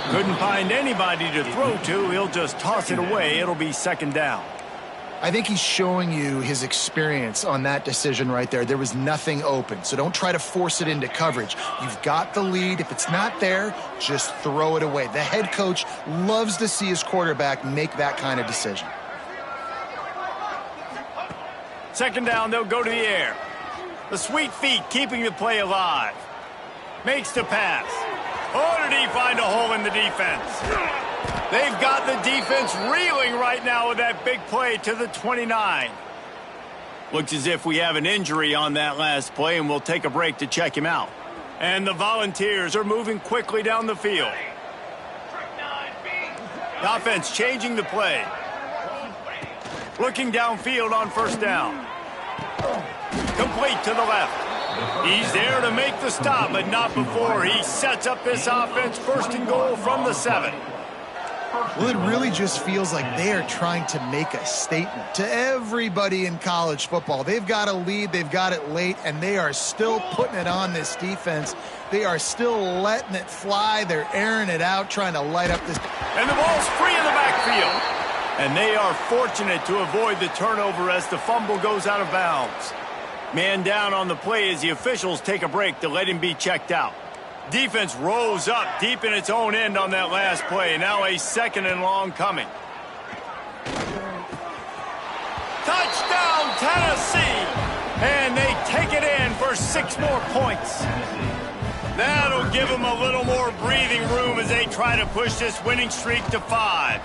[SPEAKER 1] Couldn't find anybody to throw to. He'll just toss it away. It'll be second down.
[SPEAKER 3] I think he's showing you his experience on that decision right there. There was nothing open, so don't try to force it into coverage. You've got the lead. If it's not there, just throw it away. The head coach loves to see his quarterback make that kind of decision.
[SPEAKER 1] Second down, they'll go to the air. The sweet feet keeping the play alive. Makes the pass. Oh, did he find a hole in the defense? They've got the defense reeling right now with that big play to the 29. Looks as if we have an injury on that last play, and we'll take a break to check him out. And the Volunteers are moving quickly down the field. The offense changing the play. Looking downfield on first down. Complete to the left. He's there to make the stop, but not before he sets up this offense first and goal from the 7.
[SPEAKER 3] Well, it really just feels like they are trying to make a statement to everybody in college football. They've got a lead, they've got it late, and they are still putting it on this defense. They are still letting it fly. They're airing it out, trying to light up this.
[SPEAKER 1] And the ball's free in the backfield. And they are fortunate to avoid the turnover as the fumble goes out of bounds. Man down on the play as the officials take a break to let him be checked out. Defense rose up deep in its own end on that last play. Now a 2nd and long coming. Touchdown, Tennessee! And they take it in for 6 more points. That'll give them a little more breathing room as they try to push this winning streak to 5.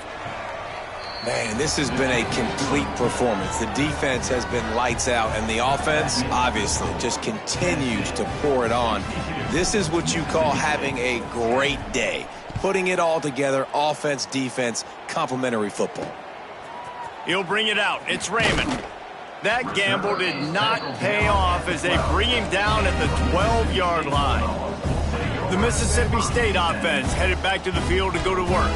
[SPEAKER 2] Man, this has been a complete performance. The defense has been lights out, and the offense, obviously, just continues to pour it on. This is what you call having a great day. Putting it all together, offense, defense, complementary football.
[SPEAKER 1] He'll bring it out. It's Raymond. That gamble did not pay off as they bring him down at the 12-yard line. The Mississippi State offense headed back to the field to go to work.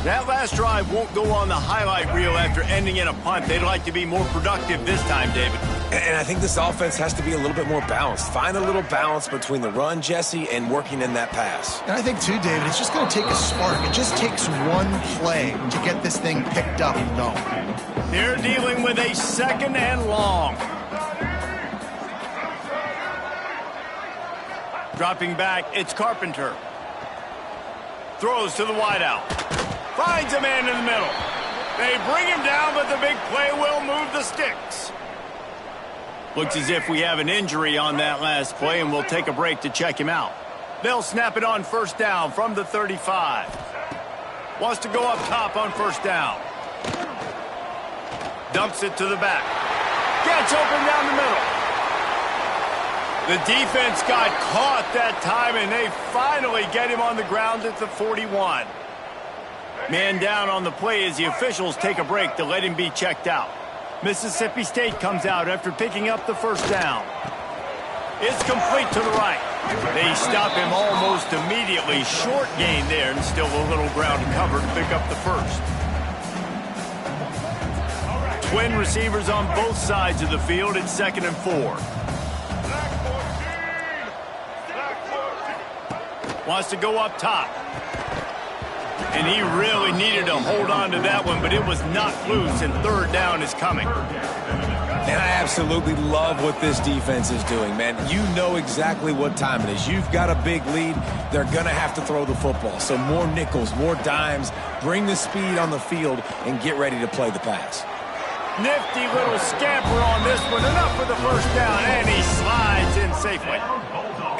[SPEAKER 1] That last drive won't go on the highlight reel after ending in a punt. They'd like to be more productive this time, David.
[SPEAKER 2] And I think this offense has to be a little bit more balanced. Find a little balance between the run, Jesse, and working in that pass.
[SPEAKER 3] And I think, too, David, it's just going to take a spark. It just takes one play to get this thing picked up and going.
[SPEAKER 1] They're dealing with a 2nd and long. Dropping back, it's Carpenter. Throws to the wideout. Finds a man in the middle. They bring him down, but the big play will move the sticks. Looks as if we have an injury on that last play, and we'll take a break to check him out. They'll snap it on 1st down from the 35. Wants to go up top on 1st down. Dumps it to the back. Gets open down the middle. The defense got caught that time, and they finally get him on the ground at the 41. Man down on the play as the officials take a break to let him be checked out. Mississippi State comes out after picking up the 1st down. It's complete to the right. They stop him almost immediately. Short gain there, and still a little ground to cover to pick up the 1st. Twin receivers on both sides of the field. It's 2nd and 4. Wants to go up top. And he really needed to hold on to that one, but it was not loose, and 3rd down is coming.
[SPEAKER 2] And I absolutely love what this defense is doing, man. You know exactly what time it is. You've got a big lead. They're going to have to throw the football. So more nickels, more dimes. Bring the speed on the field and get ready to play the pass.
[SPEAKER 1] Nifty little scamper on this one. Enough for the 1st down, and he slides in safely.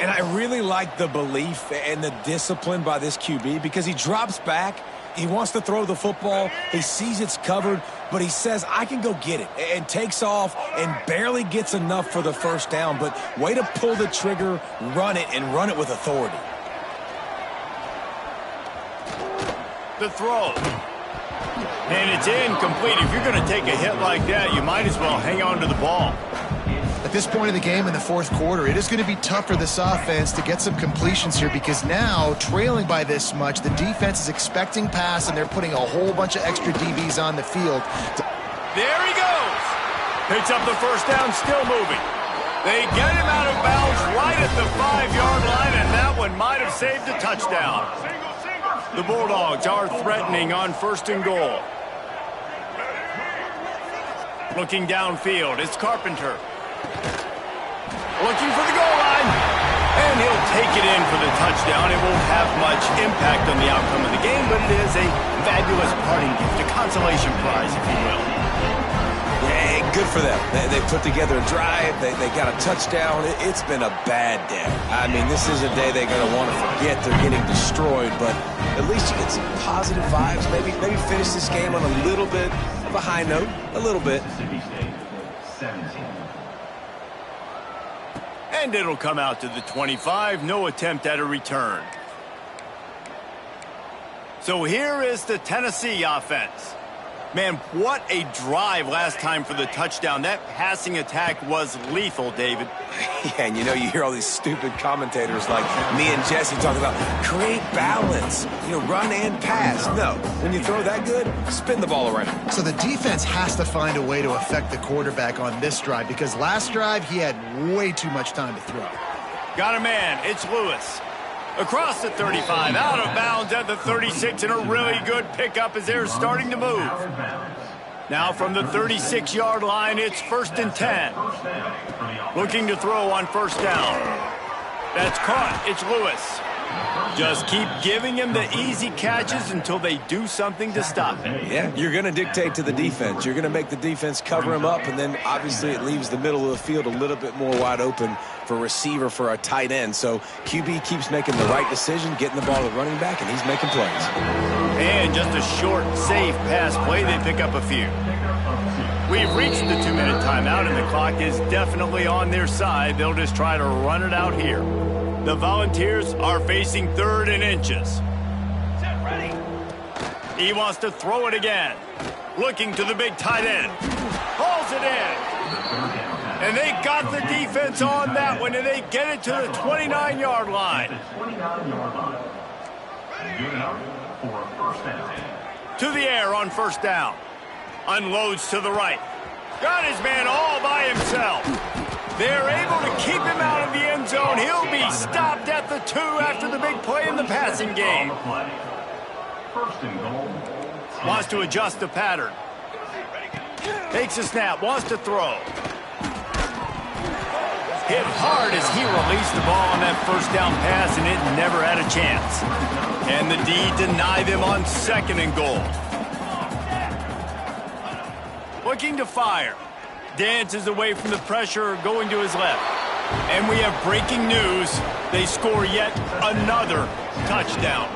[SPEAKER 2] And I really like the belief and the discipline by this QB because he drops back. He wants to throw the football. He sees it's covered, but he says, I can go get it, and takes off and barely gets enough for the 1st down. But way to pull the trigger, run it, and run it with authority.
[SPEAKER 1] The throw. And it's incomplete. If you're going to take a hit like that, you might as well hang on to the ball.
[SPEAKER 3] At this point in the game in the 4th quarter, it is going to be tough for this offense to get some completions here because now, trailing by this much, the defense is expecting pass, and they're putting a whole bunch of extra DBs on the field.
[SPEAKER 1] There he goes. Picks up the 1st down, still moving. They get him out of bounds right at the 5-yard line, and that one might have saved a touchdown. The Bulldogs are threatening on 1st and goal. Looking downfield, it's Carpenter. Looking for the goal line. And he'll take it in for the touchdown. It won't have much impact on the outcome of the game, but it is a fabulous parting gift, a consolation prize, if you will.
[SPEAKER 2] Yeah, good for them. They put together a drive. They got a touchdown. It's been a bad day. I mean, this is a day they're going to want to forget. They're getting destroyed, but at least you get some positive vibes. Maybe finish this game on a little bit of a high note. A little bit.
[SPEAKER 1] And it'll come out to the 25. No attempt at a return. So here is the Tennessee offense. Man, what a drive last time for the touchdown. That passing attack was lethal, David.
[SPEAKER 2] Yeah, and you hear all these stupid commentators like me and Jesse talking about create balance, run and pass. No, when you throw that good, spin the ball around.
[SPEAKER 3] So the defense has to find a way to affect the quarterback on this drive because last drive he had way too much time to throw.
[SPEAKER 1] Got a man. It's Lewis. Across the 35, out of bounds at the 36, and a really good pickup as they're starting to move. Now from the 36-yard line, it's 1st and 10. Looking to throw on 1st down. That's caught. It's Lewis. Just keep giving him the easy catches until they do something to stop him.
[SPEAKER 2] Yeah, you're going to dictate to the defense. You're going to make the defense cover him up, and then obviously it leaves the middle of the field a little bit more wide open for a receiver, for a tight end. So QB keeps making the right decision, getting the ball to the running back, and he's making plays.
[SPEAKER 1] And just a short, safe pass play, they pick up a few. We've reached the 2-minute timeout, and the clock is definitely on their side. They'll just try to run it out here. The Volunteers are facing 3rd and inches. He wants to throw it again. Looking to the big tight end. Hauls it in. And they got the defense on that one, and they get it to the 29-yard line. To the air on 1st down. Unloads to the right. Got his man all by himself. They're able to keep him out of the end zone. He'll be stopped at the 2 after the big play in the passing game. Wants to adjust the pattern. Takes a snap, wants to throw. Hit hard as he released the ball on that 1st down pass, and it never had a chance. And the D deny them on 2nd and goal. Looking to fire. Dances away from the pressure, going to his left. And we have breaking news. They score yet another touchdown.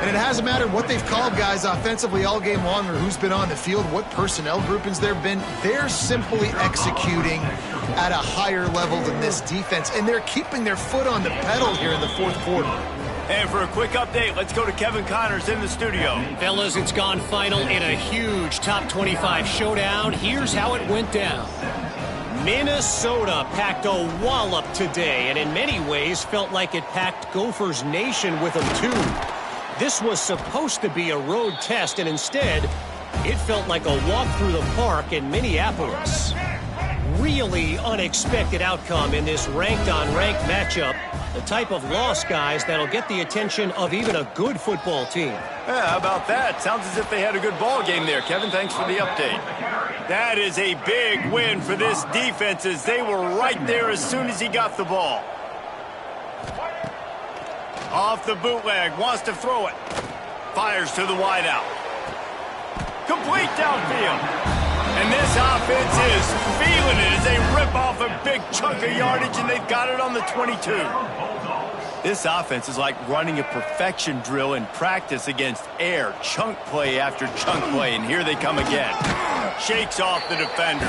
[SPEAKER 3] And it hasn't mattered what they've called guys offensively all game long or who's been on the field, what personnel groupings there have been. They're simply executing at a higher level than this defense, and they're keeping their foot on the pedal here in the 4th quarter.
[SPEAKER 1] And for a quick update, let's go to Kevin Connors in the studio.
[SPEAKER 5] Fellas, it's gone final in a huge top 25 showdown. Here's how it went down. Minnesota packed a wallop today, and in many ways felt like it packed Gophers Nation with them too. This was supposed to be a road test, and instead, it felt like a walk through the park in Minneapolis. Really unexpected outcome in this ranked-on-ranked matchup. The type of loss, guys, that'll get the attention of even a good football team.
[SPEAKER 1] Yeah, how about that? Sounds as if they had a good ball game there. Kevin, thanks for the update. That is a big win for this defense, as they were right there as soon as he got the ball. Off the bootleg, wants to throw it. Fires to the wideout. Complete downfield. And this offense is feeling it as they rip off a big chunk of yardage, and they've got it on the 22. This offense is like running a perfection drill in practice against air. Chunk play after chunk play, and here they come again. Shakes off the defender.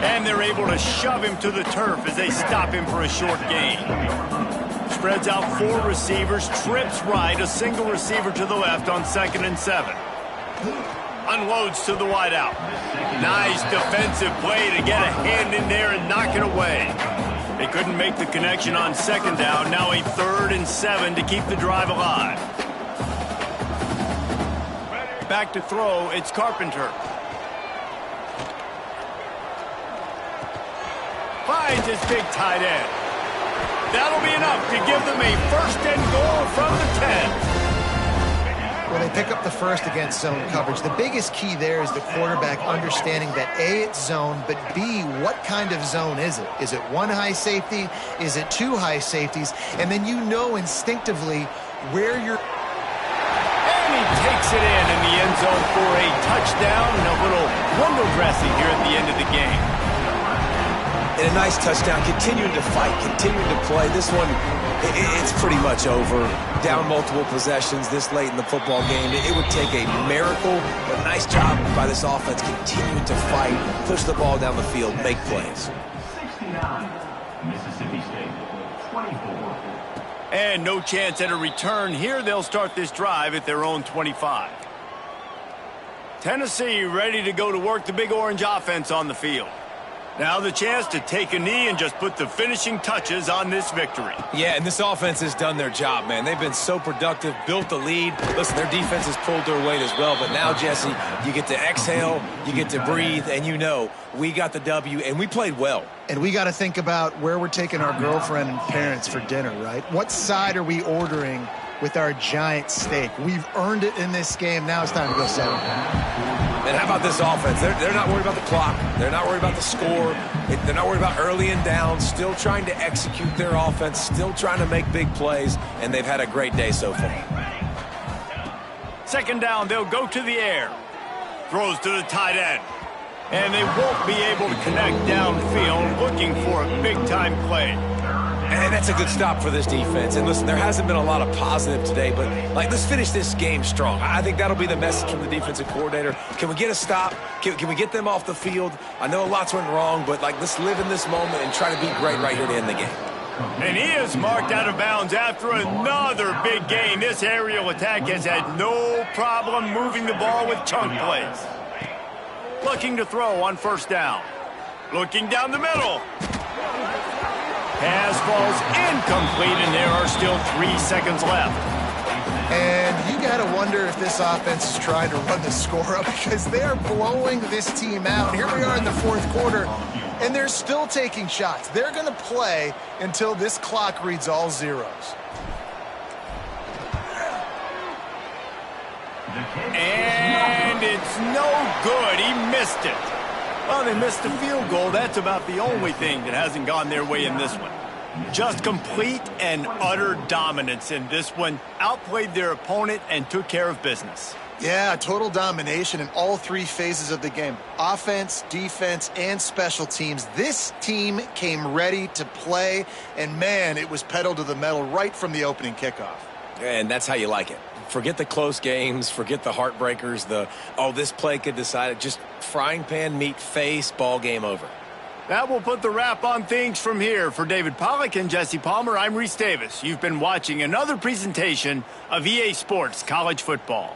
[SPEAKER 1] And they're able to shove him to the turf as they stop him for a short gain. Spreads out 4 receivers, trips right, a single receiver to the left on 2nd and 7. Unloads to the wideout. Nice defensive play to get a hand in there and knock it away. They couldn't make the connection on 2nd down. Now a 3rd and 7 to keep the drive alive. Back to throw, it's Carpenter. Finds his big tight end. That'll be enough to give them a 1st and goal from the 10.
[SPEAKER 3] Well, they pick up the 1st against zone coverage. The biggest key there is the quarterback understanding that A, it's zone, but B, what kind of zone is it? Is it 1 high safety? Is it 2 high safeties? And then you know instinctively where you're...
[SPEAKER 1] And he takes it in the end zone for a touchdown and a little window dressing here at the end of the game.
[SPEAKER 2] And a nice touchdown, continuing to fight, continuing to play. This one, it's pretty much over. Down multiple possessions this late in the football game. It would take a miracle, but nice job by this offense continuing to fight, push the ball down the field, make plays.
[SPEAKER 4] 69, Mississippi State, 24.
[SPEAKER 1] And no chance at a return here. They'll start this drive at their own 25. Tennessee ready to go to work the Big Orange offense on the field. Now the chance to take a knee and just put the finishing touches on this victory.
[SPEAKER 2] Yeah, and this offense has done their job, man. They've been so productive, built the lead. Listen, their defense has pulled their weight as well. But now, Jesse, you get to exhale, you get to breathe, and you know we got the W, and we played well.
[SPEAKER 3] And we got to think about where we're taking our girlfriend and parents for dinner, right? What side are we ordering with our giant steak. We've earned it in this game. Now it's time to go 7.
[SPEAKER 2] And how about this offense? They're not worried about the clock. They're not worried about the score. They're not worried about early and down. Still trying to execute their offense. Still trying to make big plays. And they've had a great day so far.
[SPEAKER 1] Second down, they'll go to the air. Throws to the tight end. And they won't be able to connect downfield, looking for a big-time play.
[SPEAKER 2] And that's a good stop for this defense. And listen, there hasn't been a lot of positive today, but let's finish this game strong. I think that'll be the message from the defensive coordinator. Can we get a stop? Can we get them off the field? I know lots went wrong, but let's live in this moment and try to be great right here to end the game.
[SPEAKER 1] And he is marked out of bounds after another big gain. This aerial attack has had no problem moving the ball with chunk plays. Looking to throw on first down. Looking down the middle. Pass falls incomplete, and there are still 3 seconds left.
[SPEAKER 3] And you got to wonder if this offense is trying to run the score up because they're blowing this team out. Here we are in the fourth quarter, and they're still taking shots. They're going to play until this clock reads all zeros.
[SPEAKER 1] And it's no good. He missed it. Well, they missed the field goal. That's about the only thing that hasn't gone their way in this one. Just complete and utter dominance in this one. Outplayed their opponent and took care of business.
[SPEAKER 3] Yeah, total domination in all 3 phases of the game. Offense, defense, and special teams. This team came ready to play, and man, it was pedal to the metal right from the opening kickoff.
[SPEAKER 2] And that's how you like it. Forget the close games, forget the heartbreakers, this play could decide it. Just frying pan meat face, ball game over.
[SPEAKER 1] That will put the wrap on things from here. For David Pollack and Jesse Palmer, I'm Reese Davis. You've been watching another presentation of EA Sports College Football.